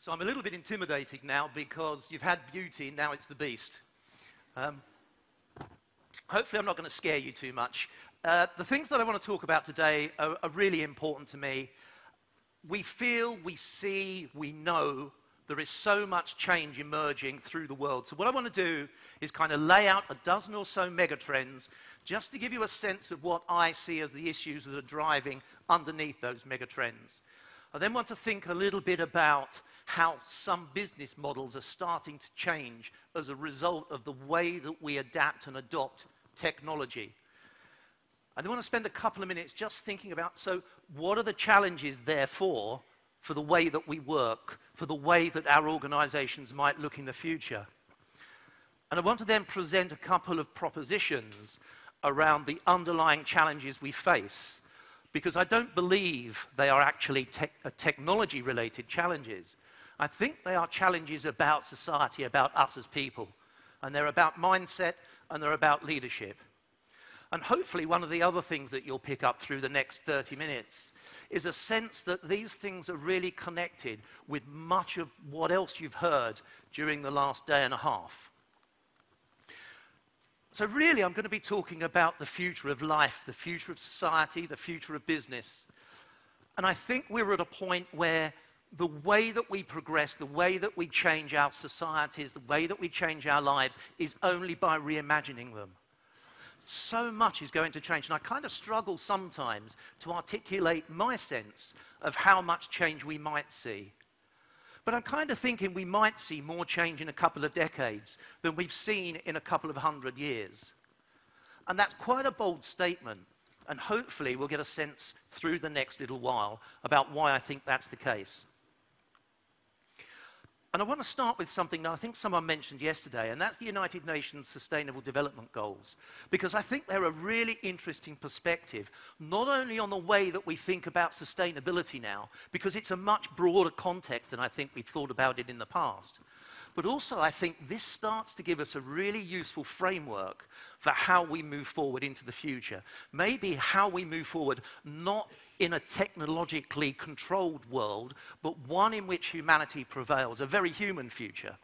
So I'm a little bit intimidated now because you've had beauty, now it's the beast. Hopefully I'm not going to scare you too much. The things that I want to talk about today are really important to me. We feel, we see, we know there is so much change emerging through the world. So what I want to do is kind of lay out a dozen or so megatrends just to give you a sense of what I see as the issues that are driving underneath those megatrends. I then want to think a little bit about how some business models are starting to change as a result of the way that we adapt and adopt technology. I then want to spend a couple of minutes just thinking about, so what are the challenges, therefore, for the way that we work, for the way that our organizations might look in the future? And I want to then present a couple of propositions around the underlying challenges we face, because I don't believe they are actually technology-related challenges. I think they are challenges about society, about us as people. And they're about mindset, and they're about leadership. And hopefully one of the other things that you'll pick up through the next 30 minutes is a sense that these things are really connected with much of what else you've heard during the last day and a half. So really, I'm going to be talking about the future of life, the future of society, the future of business. And I think we're at a point where the way that we progress, the way that we change our societies, the way that we change our lives is only by reimagining them. So much is going to change, and I kind of struggle sometimes to articulate my sense of how much change we might see. But I'm kind of thinking we might see more change in a couple of decades than we've seen in a couple of 100 years. And that's quite a bold statement, and hopefully we'll get a sense through the next little while about why I think that's the case. And I want to start with something that I think someone mentioned yesterday, and that's the United Nations Sustainable Development Goals. Because I think they're a really interesting perspective, not only on the way that we think about sustainability now, because it's a much broader context than I think we've thought about it in the past. But also I think this starts to give us a really useful framework for how we move forward into the future. Maybe how we move forward not in a technologically controlled world, but one in which humanity prevails, a very human future.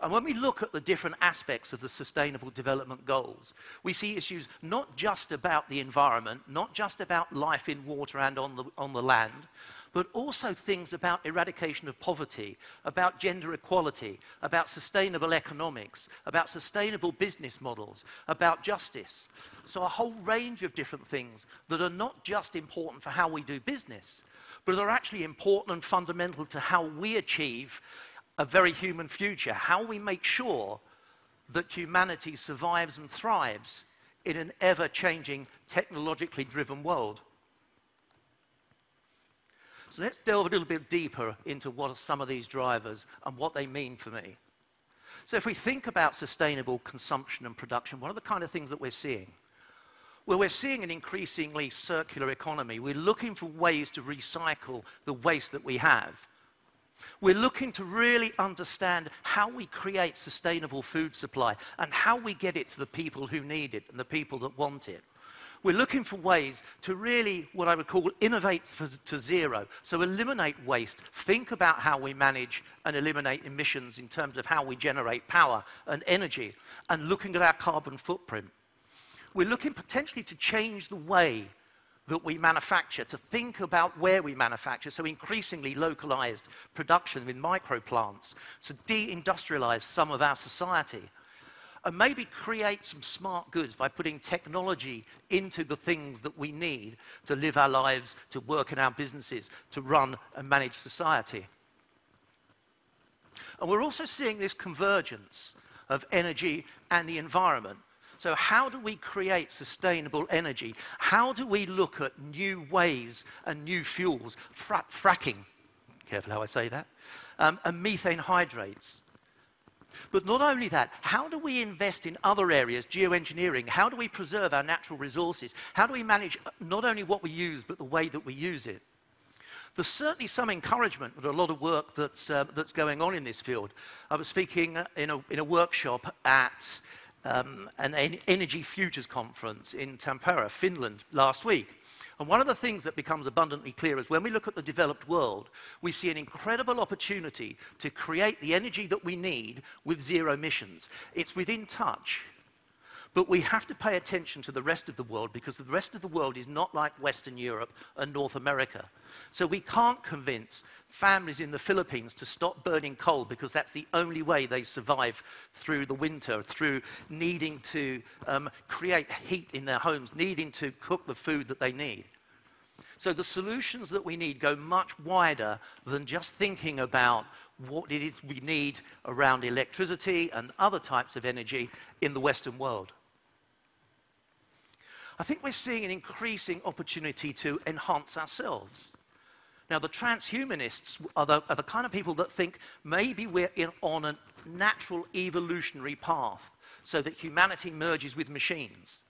And when we look at the different aspects of the Sustainable Development Goals, we see issues not just about the environment, not just about life in water and on the land, but also things about eradication of poverty, about gender equality, about sustainable economics, about sustainable business models, about justice. So a whole range of different things that are not just important for how we do business, but are actually important and fundamental to how we achieve a very human future, how we make sure that humanity survives and thrives in an ever-changing, technologically driven world. So let's delve a little bit deeper into what are some of these drivers and what they mean for me. So if we think about sustainable consumption and production, what are the kind of things that we're seeing? Well, we're seeing an increasingly circular economy. We're looking for ways to recycle the waste that we have. We're looking to really understand how we create sustainable food supply and how we get it to the people who need it and the people that want it. We're looking for ways to really, what I would call, innovate to zero. So eliminate waste, think about how we manage and eliminate emissions in terms of how we generate power and energy, and looking at our carbon footprint. We're looking potentially to change the way that we manufacture, to think about where we manufacture, so increasingly localized production with microplants, to de-industrialize some of our society, and maybe create some smart goods by putting technology into the things that we need to live our lives, to work in our businesses, to run and manage society. And we're also seeing this convergence of energy and the environment. So how do we create sustainable energy? How do we look at new ways and new fuels, fracking, careful how I say that, and methane hydrates? But not only that, how do we invest in other areas, geoengineering? How do we preserve our natural resources? How do we manage not only what we use, but the way that we use it? There's certainly some encouragement with a lot of work that's going on in this field. I was speaking in a workshop at energy futures conference in Tampere, Finland, last week. And one of the things that becomes abundantly clear is when we look at the developed world, we see an incredible opportunity to create the energy that we need with zero emissions. It's within touch. But we have to pay attention to the rest of the world because the rest of the world is not like Western Europe and North America. So we can't convince families in the Philippines to stop burning coal because that's the only way they survive through the winter, through needing to create heat in their homes, needing to cook the food that they need. So the solutions that we need go much wider than just thinking about what it is we need around electricity and other types of energy in the Western world. I think we're seeing an increasing opportunity to enhance ourselves. Now, the transhumanists are the kind of people that think maybe we're on a natural evolutionary path so that humanity merges with machines.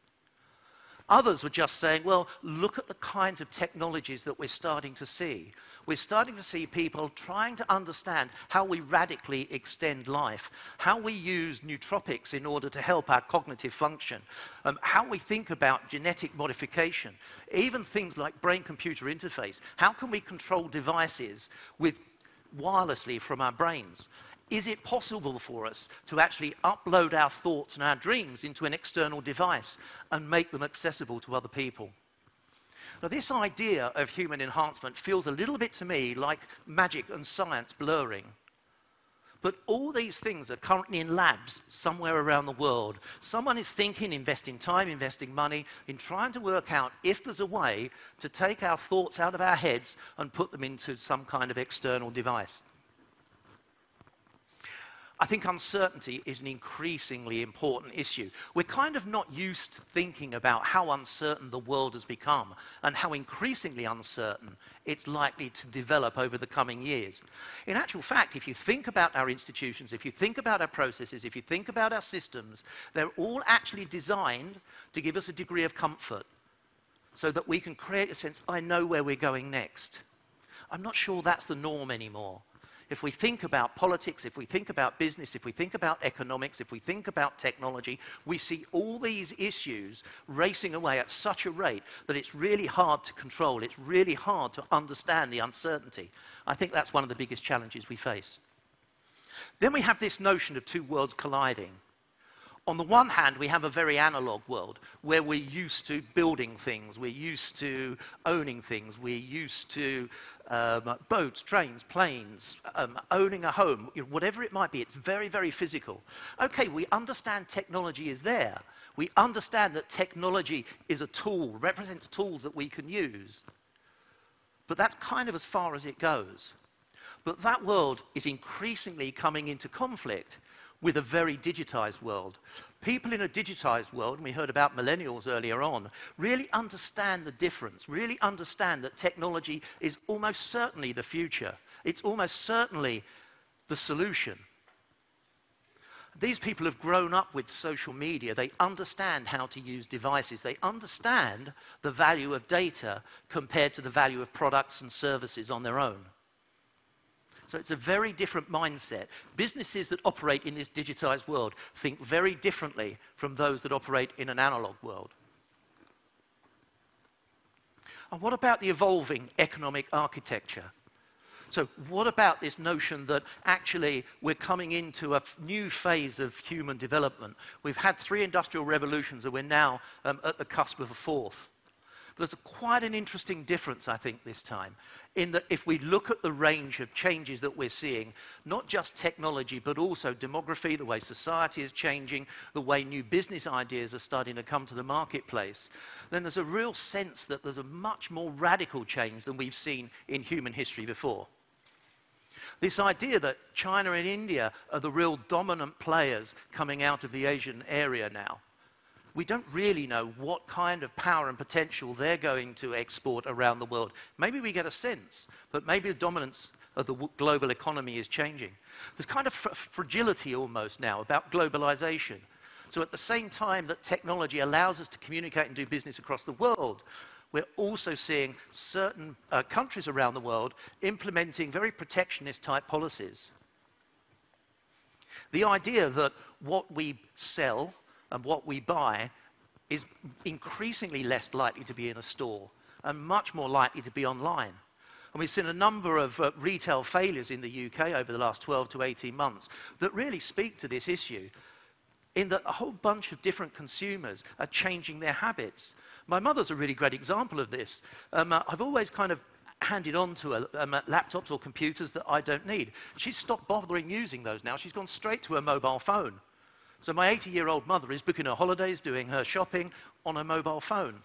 Others were just saying, well, look at the kinds of technologies that we're starting to see. We're starting to see people trying to understand how we radically extend life, how we use nootropics in order to help our cognitive function, how we think about genetic modification, even things like brain-computer interface. How can we control devices wirelessly from our brains? Is it possible for us to actually upload our thoughts and our dreams into an external device and make them accessible to other people? Now, this idea of human enhancement feels a little bit to me like magic and science blurring. But all these things are currently in labs somewhere around the world. Someone is thinking, investing time, investing money, in trying to work out if there's a way to take our thoughts out of our heads and put them into some kind of external device. I think uncertainty is an increasingly important issue. We're kind of not used to thinking about how uncertain the world has become and how increasingly uncertain it's likely to develop over the coming years. In actual fact, if you think about our institutions, if you think about our processes, if you think about our systems, they're all actually designed to give us a degree of comfort so that we can create a sense, I know where we're going next. I'm not sure that's the norm anymore. If we think about politics, if we think about business, if we think about economics, if we think about technology, we see all these issues racing away at such a rate that it's really hard to control. It's really hard to understand the uncertainty. I think that's one of the biggest challenges we face. Then we have this notion of two worlds colliding. On the one hand, we have a very analog world where we're used to building things, we're used to owning things, we're used to boats, trains, planes, owning a home, whatever it might be. It's very, very physical. Okay, we understand technology is there. We understand that technology is a tool, represents tools that we can use. But that's kind of as far as it goes. But that world is increasingly coming into conflict with a very digitized world. People in a digitized world, and we heard about millennials earlier on, really understand the difference, really understand that technology is almost certainly the future. It's almost certainly the solution. These people have grown up with social media. They understand how to use devices. They understand the value of data compared to the value of products and services on their own. So it's a very different mindset. Businesses that operate in this digitized world think very differently from those that operate in an analog world. And what about the evolving economic architecture? So what about this notion that actually we're coming into a new phase of human development? We've had 3 industrial revolutions and we're now at the cusp of a 4th. There's quite an interesting difference, I think, this time, in that if we look at the range of changes that we're seeing, not just technology, but also demography, the way society is changing, the way new business ideas are starting to come to the marketplace, then there's a real sense that there's a much more radical change than we've seen in human history before. This idea that China and India are the real dominant players coming out of the Asian area now. We don't really know what kind of power and potential they're going to export around the world. Maybe we get a sense, but maybe the dominance of the global economy is changing. There's kind of fragility almost now about globalization. So at the same time that technology allows us to communicate and do business across the world, we're also seeing certain countries around the world implementing very protectionist type policies. The idea that what we sell, and what we buy is increasingly less likely to be in a store and much more likely to be online. And we've seen a number of retail failures in the UK over the last 12 to 18 months that really speak to this issue, in that a whole bunch of different consumers are changing their habits. My mother's a really great example of this. I've always kind of handed on to her laptops or computers that I don't need. She's stopped bothering using those now. She's gone straight to her mobile phone. So my 80-year-old mother is booking her holidays, doing her shopping on her mobile phone.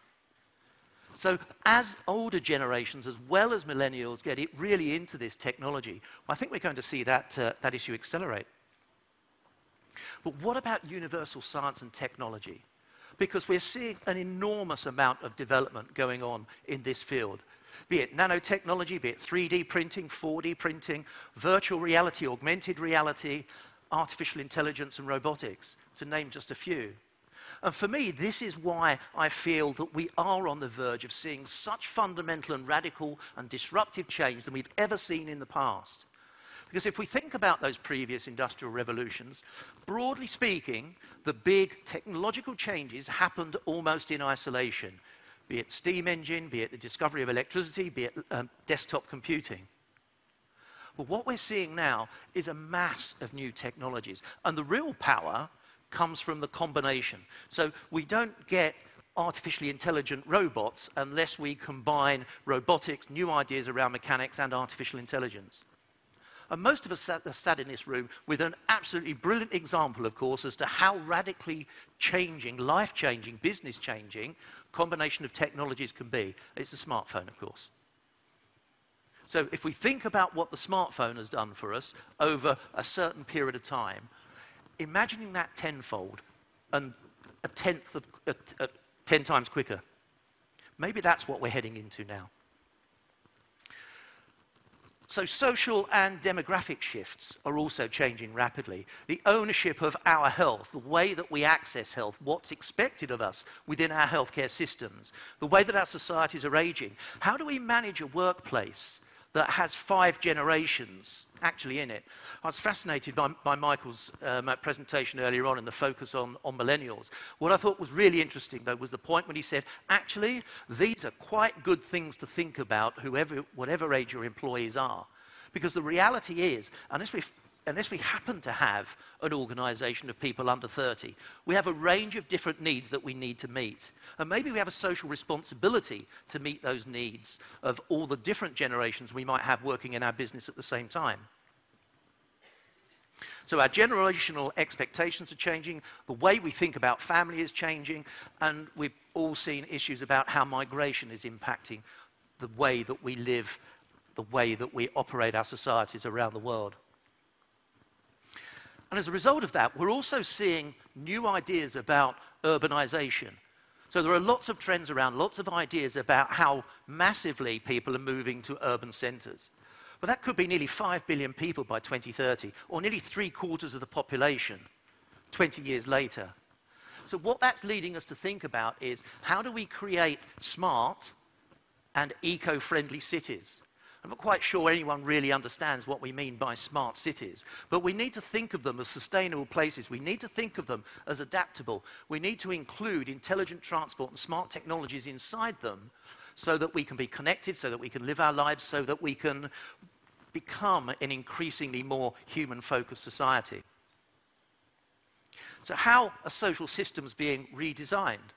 So as older generations, as well as millennials, get it really into this technology, I think we're going to see that issue accelerate. But what about universal science and technology? Because we're seeing an enormous amount of development going on in this field. Be it nanotechnology, be it 3D printing, 4D printing, virtual reality, augmented reality, artificial intelligence and robotics, to name just a few. And for me, this is why I feel that we are on the verge of seeing such fundamental and radical and disruptive change than we've ever seen in the past. Because if we think about those previous industrial revolutions, broadly speaking, the big technological changes happened almost in isolation, be it steam engine, be it the discovery of electricity, be it desktop computing. But what we're seeing now is a mass of new technologies, and the real power comes from the combination. So we don't get artificially intelligent robots unless we combine robotics, new ideas around mechanics, and artificial intelligence. And most of us are sat in this room with an absolutely brilliant example, of course, as to how radically changing, life-changing, business-changing combination of technologies can be. It's the smartphone, of course. So if we think about what the smartphone has done for us over a certain period of time, imagining that tenfold and 10 times quicker, maybe that's what we're heading into now. So social and demographic shifts are also changing rapidly. The ownership of our health, the way that we access health, what's expected of us within our healthcare systems, the way that our societies are aging. How do we manage a workplace that has 5 generations actually in it? I was fascinated by Michael's presentation earlier on and the focus on millennials. What I thought was really interesting, though, was the point when he said, actually, these are quite good things to think about, whatever age your employees are. Because the reality is, unless we happen to have an organization of people under 30, we have a range of different needs that we need to meet. And maybe we have a social responsibility to meet those needs of all the different generations we might have working in our business at the same time. So our generational expectations are changing, the way we think about family is changing, and we've all seen issues about how migration is impacting the way that we live, the way that we operate our societies around the world. And as a result of that, we're also seeing new ideas about urbanisation. So there are lots of trends around, lots of ideas about how massively people are moving to urban centres. But that could be nearly 5 billion people by 2030, or nearly 3/4 of the population 20 years later. So what that's leading us to think about is, how do we create smart and eco-friendly cities? I'm not quite sure anyone really understands what we mean by smart cities, but we need to think of them as sustainable places. We need to think of them as adaptable. We need to include intelligent transport and smart technologies inside them so that we can be connected, so that we can live our lives, so that we can become an increasingly more human-focused society. So how are social systems being redesigned?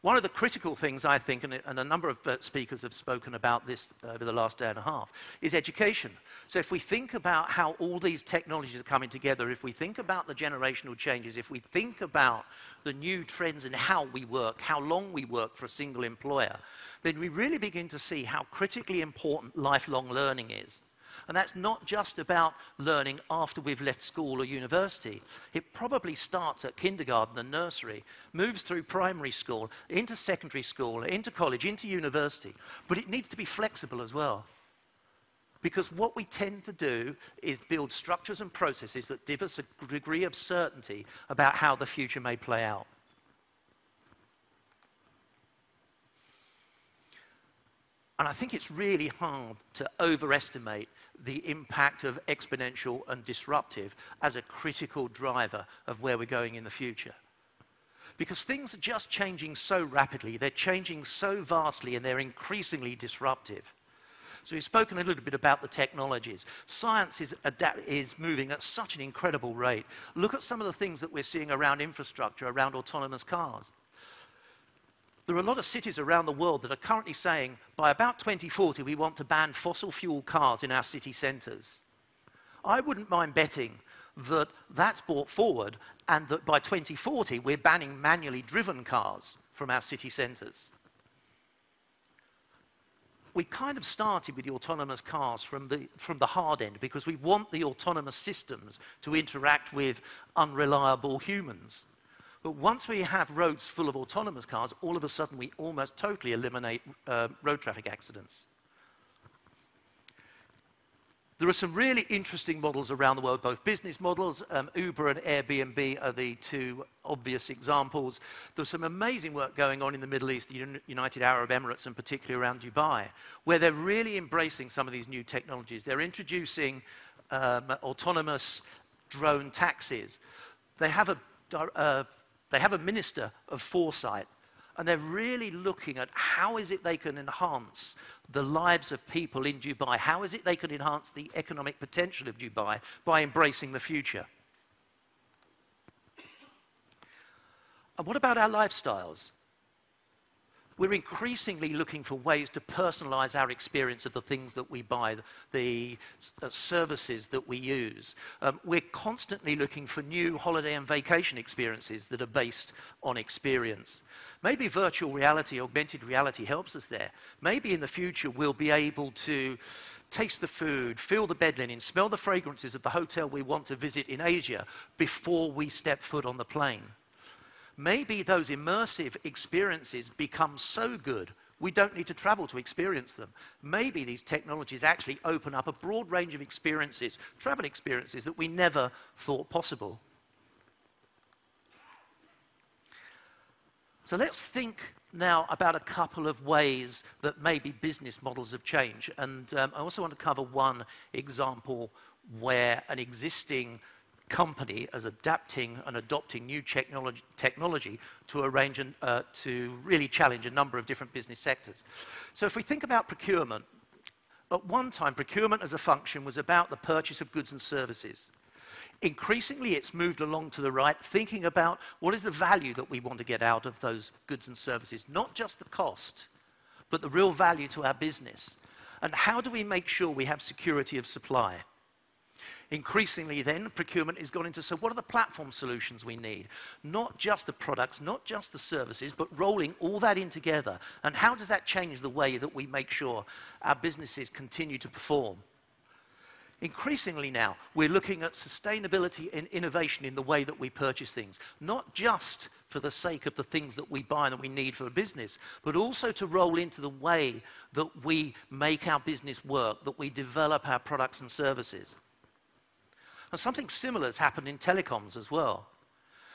One of the critical things, I think, and a number of speakers have spoken about this over the last day and a half, is education. So if we think about how all these technologies are coming together, if we think about the generational changes, if we think about the new trends in how we work, how long we work for a single employer, then we really begin to see how critically important lifelong learning is. And that's not just about learning after we've left school or university. It probably starts at kindergarten and nursery, moves through primary school, into secondary school, into college, into university. But it needs to be flexible as well. Because what we tend to do is build structures and processes that give us a degree of certainty about how the future may play out. And I think it's really hard to overestimate the impact of exponential and disruptive as a critical driver of where we're going in the future. Because things are just changing so rapidly, they're changing so vastly, and they're increasingly disruptive. So we've spoken a little bit about the technologies. Science is moving at such an incredible rate. Look at some of the things that we're seeing around infrastructure, around autonomous cars. There are a lot of cities around the world that are currently saying, by about 2040, we want to ban fossil fuel cars in our city centres. I wouldn't mind betting that that's brought forward and that by 2040, we're banning manually driven cars from our city centres. We kind of started with the autonomous cars from the hard end because we want the autonomous systems to interact with unreliable humans. But once we have roads full of autonomous cars, all of a sudden we almost totally eliminate road traffic accidents. There are some really interesting models around the world, both business models. Uber and Airbnb are the two obvious examples. There's some amazing work going on in the Middle East, the United Arab Emirates, and particularly around Dubai, where they're really embracing some of these new technologies. They're introducing autonomous drone taxis. They have a minister of foresight, and they're really looking at how is it they can enhance the lives of people in Dubai, how is it they can enhance the economic potential of Dubai by embracing the future. And what about our lifestyles? We're increasingly looking for ways to personalize our experience of the things that we buy, the services that we use. We're constantly looking for new holiday and vacation experiences that are based on experience. Maybe virtual reality, augmented reality helps us there. Maybe in the future we'll be able to taste the food, feel the bed linen, smell the fragrances of the hotel we want to visit in Asia before we step foot on the plane. Maybe those immersive experiences become so good we don't need to travel to experience them. Maybe these technologies actually open up a broad range of experiences, travel experiences, that we never thought possible. So let's think now about a couple of ways that maybe business models have changed. And I also want to cover one example where an existing company is adapting and adopting new technology to really challenge a number of different business sectors. So if we think about procurement, at one time, procurement as a function was about the purchase of goods and services. Increasingly, it's moved along to the right, thinking about what is the value that we want to get out of those goods and services, not just the cost, but the real value to our business. And how do we make sure we have security of supply? Increasingly then, procurement has gone into, so what are the platform solutions we need? Not just the products, not just the services, but rolling all that in together. And how does that change the way that we make sure our businesses continue to perform? Increasingly now, we're looking at sustainability and innovation in the way that we purchase things, not just for the sake of the things that we buy and that we need for a business, but also to roll into the way that we make our business work, that we develop our products and services. And something similar has happened in telecoms as well.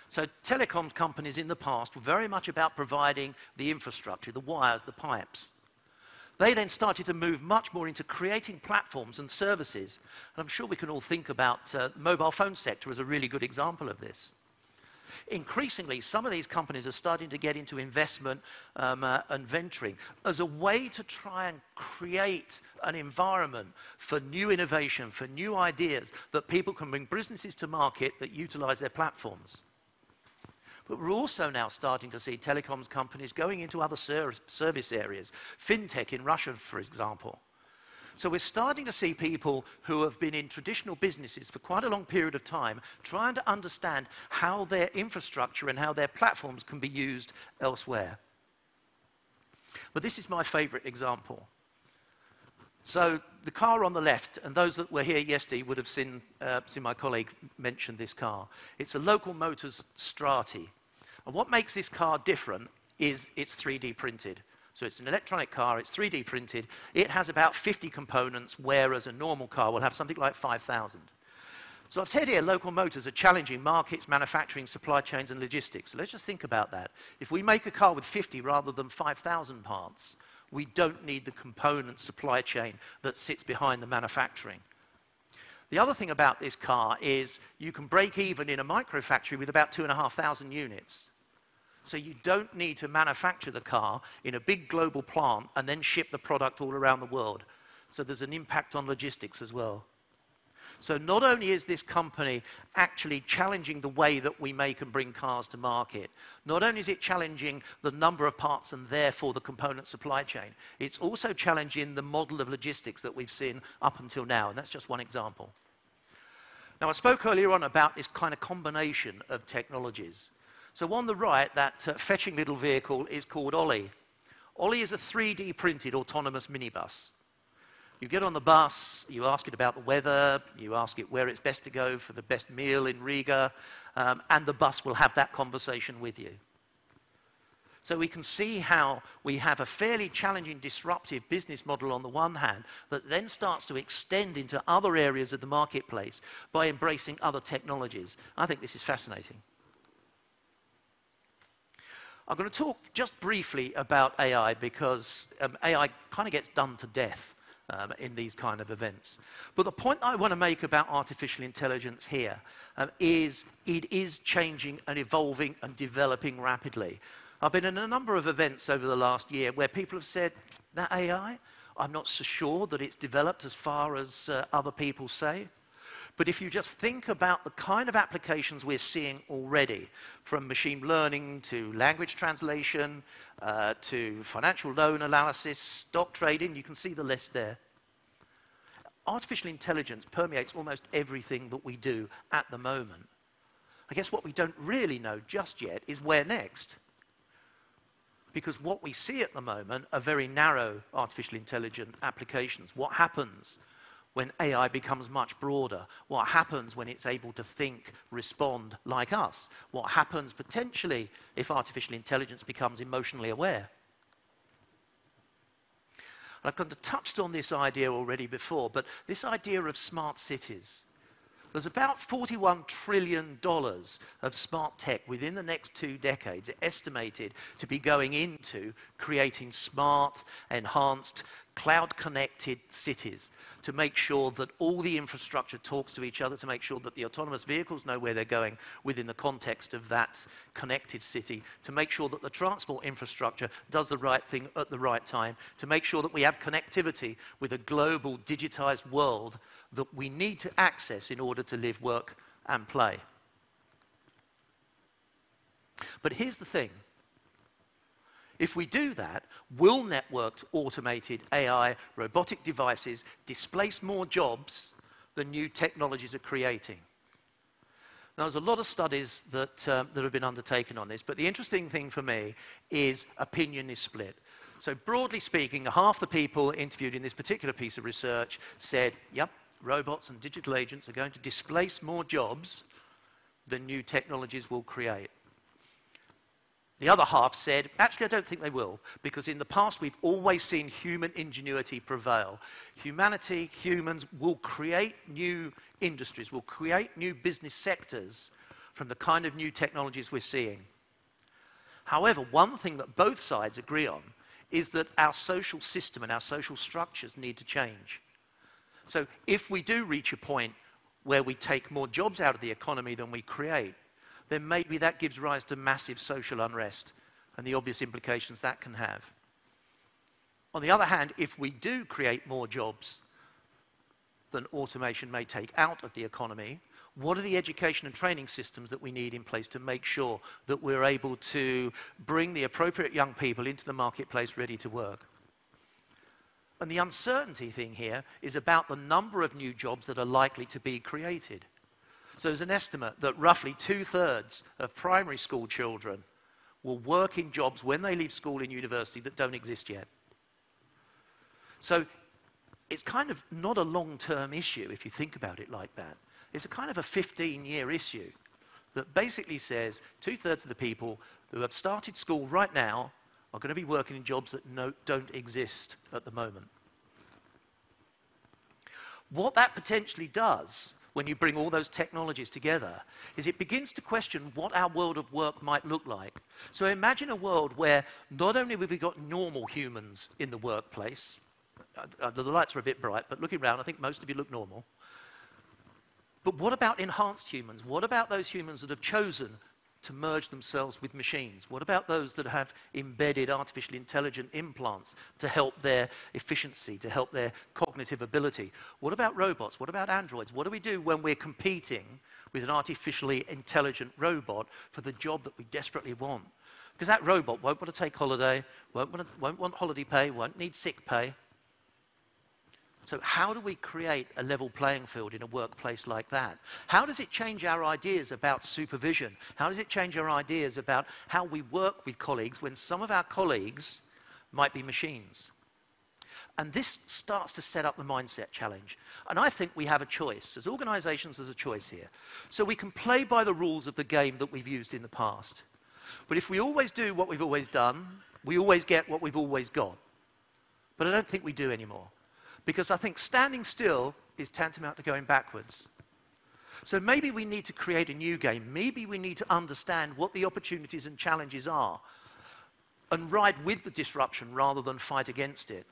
So telecoms companies in the past were very much about providing the infrastructure, the wires, the pipes. They then started to move much more into creating platforms and services. And I'm sure we can all think about the mobile phone sector as a really good example of this. Increasingly, some of these companies are starting to get into investment and venturing as a way to try and create an environment for new innovation, for new ideas, that people can bring businesses to market that utilize their platforms. But we're also now starting to see telecoms companies going into other service areas, fintech in Russia, for example. So we're starting to see people who have been in traditional businesses for quite a long period of time trying to understand how their infrastructure and how their platforms can be used elsewhere. But this is my favorite example. So the car on the left, and those that were here yesterday would have seen my colleague mention this car. It's a Local Motors Strati. And what makes this car different is it's 3D printed. So it's an electronic car, it's 3D printed. It has about 50 components, whereas a normal car will have something like 5,000. So I've said here, local motors are challenging markets, manufacturing, supply chains, and logistics. So let's just think about that. If we make a car with 50 rather than 5,000 parts, we don't need the component supply chain that sits behind the manufacturing. The other thing about this car is you can break even in a microfactory with about 2,500 units. So you don't need to manufacture the car in a big global plant and then ship the product all around the world. So there's an impact on logistics as well. So not only is this company actually challenging the way that we make and bring cars to market, not only is it challenging the number of parts and therefore the component supply chain, it's also challenging the model of logistics that we've seen up until now, and that's just one example. Now, I spoke earlier on about this kind of combination of technologies. So on the right, that fetching little vehicle is called Ollie. Ollie is a 3D printed autonomous minibus. You get on the bus, you ask it about the weather, you ask it where it's best to go for the best meal in Riga, and the bus will have that conversation with you. So we can see how we have a fairly challenging, disruptive business model on the one hand that then starts to extend into other areas of the marketplace by embracing other technologies. I think this is fascinating. I'm going to talk just briefly about AI because AI kind of gets done to death in these kind of events. But the point I want to make about artificial intelligence here is it is changing and evolving and developing rapidly. I've been in a number of events over the last year where people have said, that AI, I'm not so sure that it's developed as far as other people say. But if you just think about the kind of applications we're seeing already, from machine learning to language translation, to financial loan analysis, stock trading, you can see the list there. Artificial intelligence permeates almost everything that we do at the moment. I guess what we don't really know just yet is where next. Because what we see at the moment are very narrow artificial intelligence applications. What happens when AI becomes much broader? What happens when it's able to think, respond like us? What happens potentially if artificial intelligence becomes emotionally aware? I've kind of touched on this idea already before, but this idea of smart cities. There's about $41 trillion of smart tech within the next 2 decades estimated to be going into creating smart, enhanced, cloud-connected cities to make sure that all the infrastructure talks to each other, to make sure that the autonomous vehicles know where they're going within the context of that connected city, to make sure that the transport infrastructure does the right thing at the right time, to make sure that we have connectivity with a global digitized world that we need to access in order to live, work, and play. But here's the thing. If we do that, will networked, automated AI, robotic devices displace more jobs than new technologies are creating? Now, there's a lot of studies that have been undertaken on this, but the interesting thing for me is opinion is split. So broadly speaking, half the people interviewed in this particular piece of research said, yep, robots and digital agents are going to displace more jobs than new technologies will create. The other half said, actually, I don't think they will, because in the past we've always seen human ingenuity prevail. Humanity, humans, will create new industries, will create new business sectors from the kind of new technologies we're seeing. However, one thing that both sides agree on is that our social system and our social structures need to change. So if we do reach a point where we take more jobs out of the economy than we create, then maybe that gives rise to massive social unrest and the obvious implications that can have. On the other hand, if we do create more jobs than automation may take out of the economy, what are the education and training systems that we need in place to make sure that we're able to bring the appropriate young people into the marketplace ready to work? And the uncertainty thing here is about the number of new jobs that are likely to be created. So there's an estimate that roughly 2/3 of primary school children will work in jobs when they leave school and university that don't exist yet. So it's kind of not a long-term issue if you think about it like that. It's a kind of a 15-year issue that basically says 2/3 of the people who have started school right now are going to be working in jobs that don't exist at the moment. What that potentially does when you bring all those technologies together, is it begins to question what our world of work might look like. So imagine a world where not only have we got normal humans in the workplace, the lights are a bit bright, but looking around, I think most of you look normal. But what about enhanced humans? What about those humans that have chosen to merge themselves with machines? What about those that have embedded artificially intelligent implants to help their efficiency, to help their cognitive ability? What about robots? What about androids? What do we do when we're competing with an artificially intelligent robot for the job that we desperately want? Because that robot won't want to take holiday, won't want holiday pay, won't need sick pay. So how do we create a level playing field in a workplace like that? How does it change our ideas about supervision? How does it change our ideas about how we work with colleagues when some of our colleagues might be machines? And this starts to set up the mindset challenge. And I think we have a choice. As organizations, there's a choice here. So we can play by the rules of the game that we've used in the past. But if we always do what we've always done, we always get what we've always got. But I don't think we do anymore. Because I think standing still is tantamount to going backwards. So maybe we need to create a new game. Maybe we need to understand what the opportunities and challenges are and ride with the disruption rather than fight against it.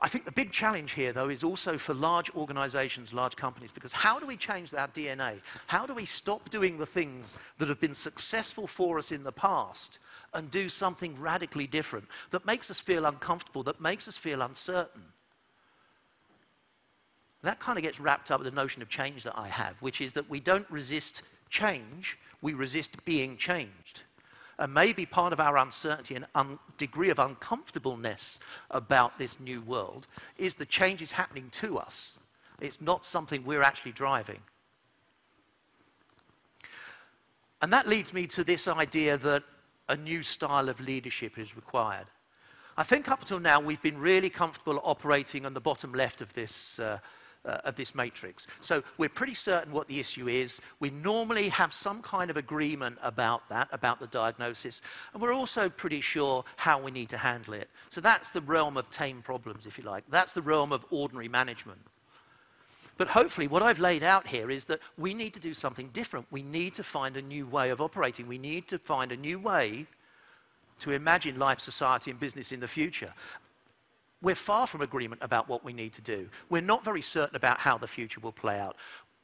I think the big challenge here, though, is also for large organizations, large companies, because how do we change our DNA? How do we stop doing the things that have been successful for us in the past and do something radically different that makes us feel uncomfortable, that makes us feel uncertain? That kind of gets wrapped up with the notion of change that I have, which is that we don't resist change, we resist being changed. And maybe part of our uncertainty and degree of uncomfortableness about this new world is the change is happening to us. It's not something we're actually driving. And that leads me to this idea that a new style of leadership is required. I think up until now we've been really comfortable operating on the bottom left of this matrix. So we're pretty certain what the issue is. We normally have some kind of agreement about that, about the diagnosis, and we're also pretty sure how we need to handle it. So that's the realm of tame problems, if you like. That's the realm of ordinary management. But hopefully what I've laid out here is that we need to do something different. We need to find a new way of operating. We need to find a new way to imagine life, society, and business in the future. We're far from agreement about what we need to do. We're not very certain about how the future will play out.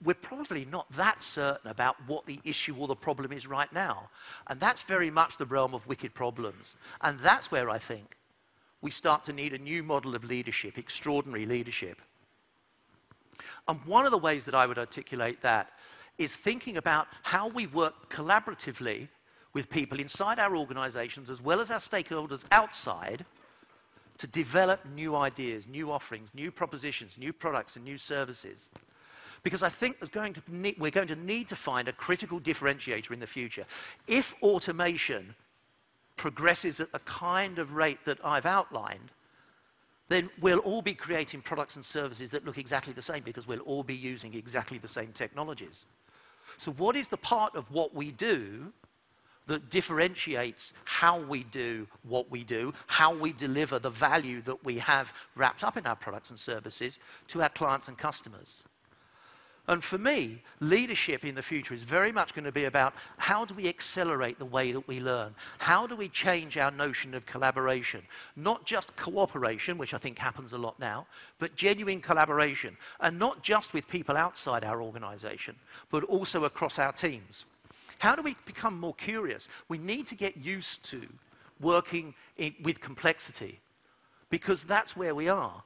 We're probably not that certain about what the issue or the problem is right now. And that's very much the realm of wicked problems. And that's where I think we start to need a new model of leadership, extraordinary leadership. And one of the ways that I would articulate that is thinking about how we work collaboratively with people inside our organizations as well as our stakeholders outside to develop new ideas, new offerings, new propositions, new products, and new services. Because I think we're going to need to find a critical differentiator in the future. If automation progresses at the kind of rate that I've outlined, then we'll all be creating products and services that look exactly the same because we'll all be using exactly the same technologies. So what is the part of what we do that differentiates how we do what we do, how we deliver the value that we have wrapped up in our products and services to our clients and customers? And for me, leadership in the future is very much going to be about how do we accelerate the way that we learn? How do we change our notion of collaboration? Not just cooperation, which I think happens a lot now, but genuine collaboration. And not just with people outside our organization, but also across our teams. How do we become more curious? We need to get used to working with complexity because that's where we are.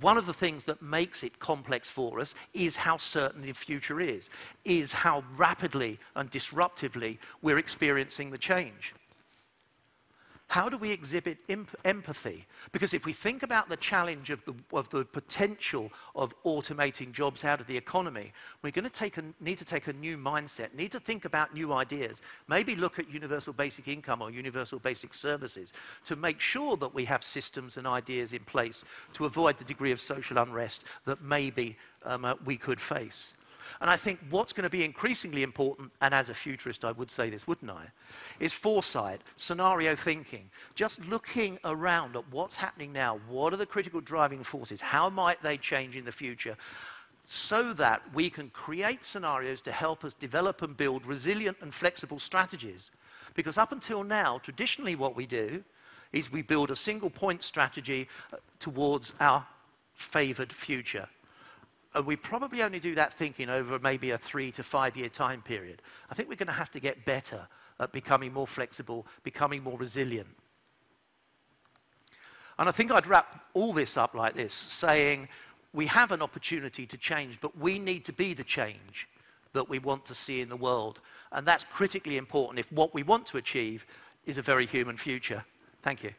One of the things that makes it complex for us is how certain the future is how rapidly and disruptively we're experiencing the change. How do we exhibit empathy? Because if we think about the challenge of the potential of automating jobs out of the economy, we're going to need to take a new mindset, need to think about new ideas, maybe look at universal basic income or universal basic services to make sure that we have systems and ideas in place to avoid the degree of social unrest that maybe we could face. And I think what's going to be increasingly important, and as a futurist I would say this, wouldn't I, is foresight, scenario thinking, just looking around at what's happening now, what are the critical driving forces, how might they change in the future, so that we can create scenarios to help us develop and build resilient and flexible strategies. Because up until now, traditionally what we do is we build a single point strategy towards our favored future. And we probably only do that thinking over maybe a 3 to 5 year time period. I think we're going to have to get better at becoming more flexible, becoming more resilient. And I think I'd wrap all this up like this, saying we have an opportunity to change, but we need to be the change that we want to see in the world. And that's critically important if what we want to achieve is a very human future. Thank you.